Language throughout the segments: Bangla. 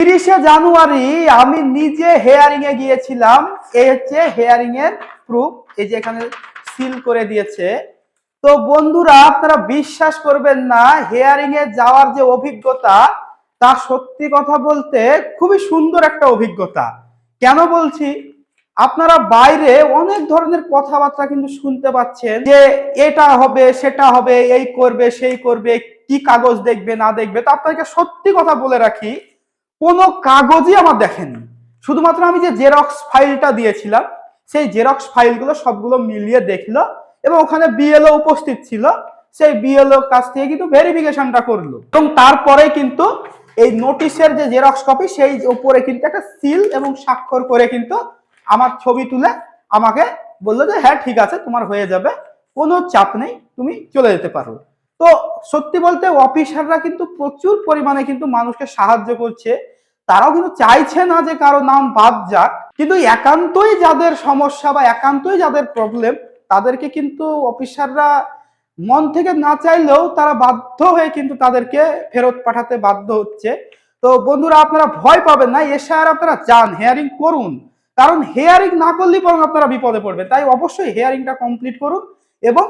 30শে জানুয়ারি আমি নিজে হেয়ারিং এ গিয়েছিলাম। এই হচ্ছে হেয়ারিং এর প্রুফ, এই যে এখানে সিল করে দিয়েছে। তো বন্ধুরা আপনারা বিশ্বাস করবেন না, হেয়ারিং এ যাওয়ার যে অভিজ্ঞতা, তা সত্যি কথা বলতে খুবই সুন্দর একটা অভিজ্ঞতা। কেন বলছি, আপনারা বাইরে অনেক ধরনের কথাবার্তা কিন্তু শুনতে পাচ্ছেন যে এটা হবে সেটা হবে, এই করবে সেই করবে, কি কাগজ দেখবে না দেখবে। তো আপনাকে সত্যি কথা বলে রাখি, কোনো কাগজই আমার দেখেনি। শুধুমাত্র আমি যে জেরক্স ফাইলটা দিয়েছিলাম, সেই জেরক্স ফাইলগুলো সবগুলো মিলিয়ে দেখলো এবং ওখানে বিএলও উপস্থিত ছিল। সেই বিএলও কাছ থেকে কিন্তু ভেরিফিকেশনটা করলো এবং তারপরে কিন্তু এই নোটিশের যে জেরক্স কপি, সেই উপরে কিন্তু একটা সিল এবং স্বাক্ষর করে কিন্তু আমার ছবি তুলে আমাকে বললো যে হ্যাঁ ঠিক আছে, তোমার হয়ে যাবে, কোনো চাপ নেই, তুমি চলে যেতে পারো। তো সত্যি বলতে অফিসাররা কিন্তু প্রচুর পরিমাণে কিন্তু মানুষকে সাহায্য করছে। তারাও কিন্তু চাইছে না যে কারো নাম বাদ যাক, কিন্তু একান্তই যাদের সমস্যা বা একান্তই যাদের প্রবলেম, তাদেরকে কিন্তু অফিসাররা মন থেকে না চাইলেও তারা বাধ্য হয়ে কিন্তু তাদেরকে ফেরত পাঠাতে বাধ্য হচ্ছে। তো বন্ধুরা আপনারা ভয় পাবেন না, এসআর আপনারা যান, হেয়ারিং করুন। কারণ হেয়ারিং না করলে বরং আপনারা বিপদে পড়বেন। তাই অবশ্যই হেয়ারিংটা কমপ্লিট করুন এবং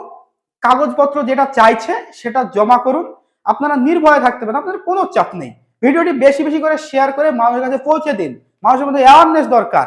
কাগজপত্র যেটা চাইছে সেটা জমা করুন। আপনারা নির্ভয়ে থাকতে পারেন, আপনাদের কোনো চাপ নেই। ভিডিওটি বেশি বেশি করে শেয়ার করে মানুষের কাছে পৌঁছে দিন। মানুষের মধ্যে অ্যাওয়ারনেস দরকার।